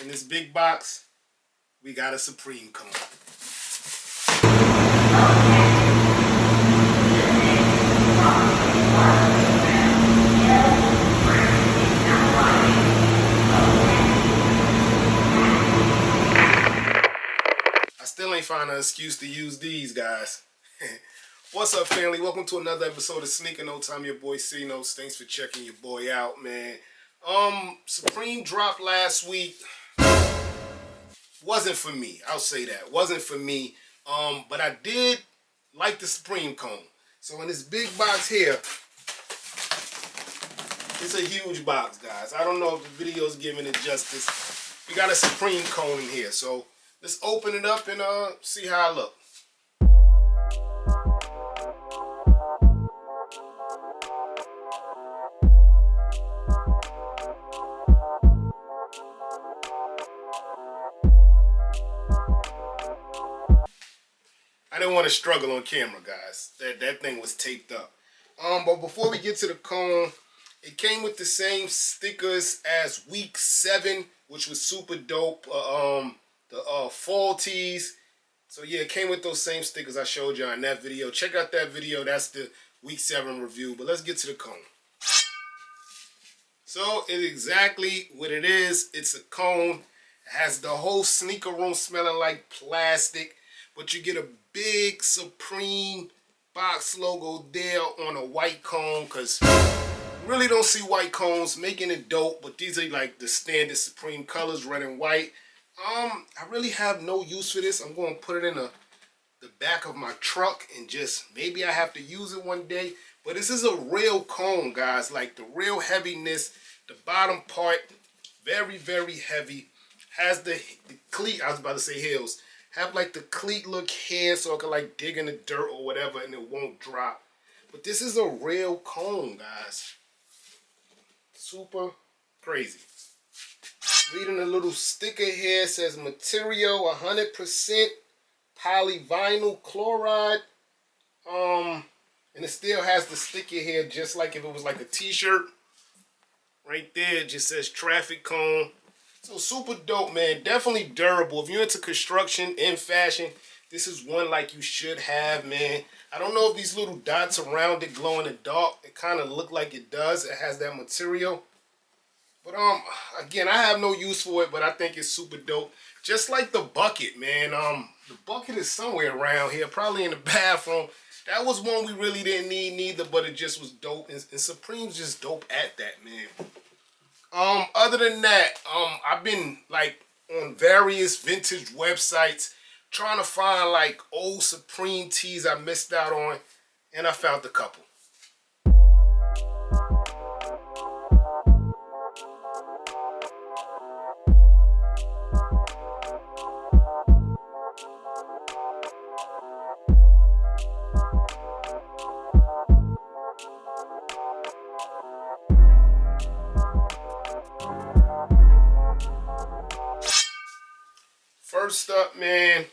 In this big box, we got a Supreme cone. I still ain't find an excuse to use these, guys. What's up, family? Welcome to another episode of Sneaker Notes. I'm your boy C Notes. Thanks for checking your boy out, man. Supreme dropped last week. Wasn't for me. I'll say that. Wasn't for me. But I did like the Supreme cone. So in this big box here, it's a huge box, guys. I don't know if the video's giving it justice. We got a Supreme cone in here. So let's open it up and see how I look. I didn't want to struggle on camera, guys. That thing was taped up. But before we get to the cone, it came with the same stickers as week 7, which was super dope. The fall tees. So yeah, it came with those same stickers I showed you in that video. Check out that video. That's the week 7 review. But let's get to the cone. So it's exactly what it is. It's a cone. It has the whole sneaker room smelling like plastic. But you get a big Supreme box logo there on a white cone, because you really don't see white cones, making it dope. But these are like the standard Supreme colors, red and white. I really have no use for this. I'm going to put it in the back of my truck and just maybe I have to use it one day. But this is a real cone, guys. Like the real heaviness. The bottom part, very, very heavy. Has the cleat, I was about to say heels. Have like the cleat look here so I can like dig in the dirt or whatever and it won't drop. But this is a real cone, guys. Super crazy. Reading a little sticker here, it says material 100% polyvinyl chloride. And it still has the sticker here just like if it was like a t-shirt. Right there it just says traffic cone. So super dope, man. Definitely durable. If you're into construction and fashion, this is one like you should have, man. I don't know if these little dots around it glow in the dark. It kind of look like it does. It has that material. But again, I have no use for it, but I think it's super dope. Just like the bucket, man. The bucket is somewhere around here, probably in the bathroom. That was one we really didn't need neither, but it just was dope. And Supreme's just dope at that, man. Other than that, I've been like on various vintage websites trying to find like old Supreme tees I missed out on, and I found a couple. First up, man,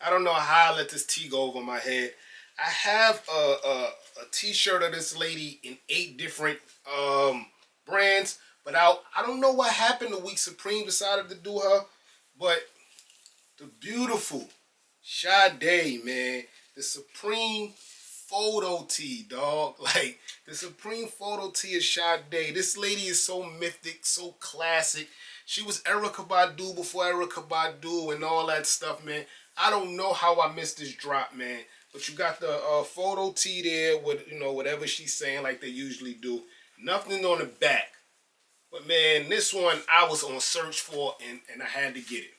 I don't know how I let this tee go over my head. I have a t-shirt of this lady in 8 different brands, but I don't know what happened the week Supreme decided to do her, but the beautiful Sade, man, the Supreme photo tee, dog. Like, the Supreme photo tee is Sade. This lady is so mythic, so classic. She was Erykah Badu before Erykah Badu and all that stuff, man. I don't know how I missed this drop, man. But you got the photo tee there with, you know, whatever she's saying like they usually do. Nothing on the back. But, man, this one I was on search for and I had to get it.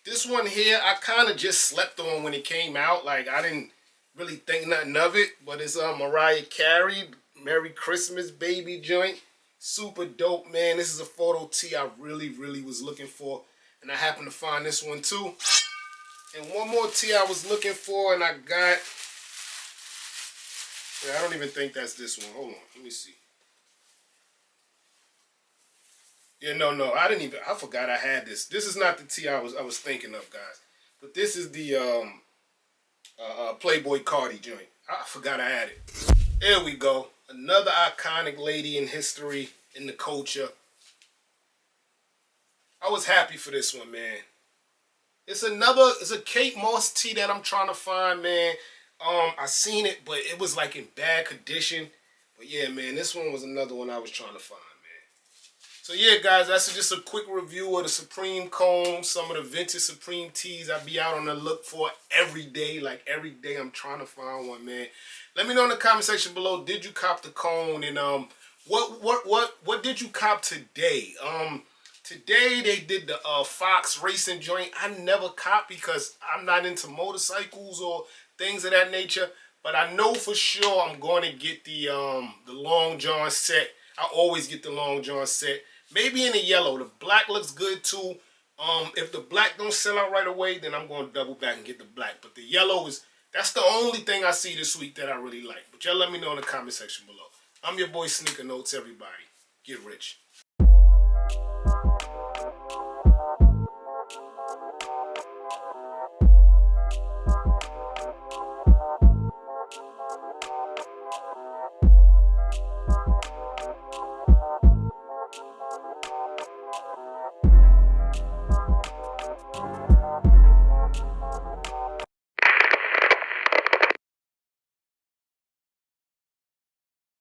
This one here, I kind of just slept on when it came out. Like, I didn't really think nothing of it. But it's Mariah Carey, Merry Christmas Baby joint. Super dope, man. This is a photo tee I really, really was looking for. And I happened to find this one too. And one more tee I was looking for and I got. Yeah, I don't even think that's this one. Hold on, let me see. Yeah, no, I forgot I had this. This is not the tee I was thinking of, guys. But this is the Playboy Cardi joint. I forgot I had it. There we go. Another iconic lady in history, in the culture. I was happy for this one, man. It's a Kate Moss tee that I'm trying to find, man. I seen it, but it was like in bad condition. But yeah, man, this one was another one I was trying to find, man. So yeah, guys, that's just a quick review of the Supreme cone, some of the vintage Supreme tees I be out on the look for every day. Like every day I'm trying to find one, man. Let me know in the comment section below, did you cop the cone? And what did you cop today? Today they did the Fox racing joint. I never cop because I'm not into motorcycles or things of that nature. But I know for sure I'm going to get the Long John set. I always get the Long John set. Maybe in the yellow. The black looks good too. If the black don't sell out right away, then I'm going to double back and get the black. But the yellow that's the only thing I see this week that I really like. But y'all let me know in the comment section below. I'm your boy Sneaker Notes, everybody. Get rich.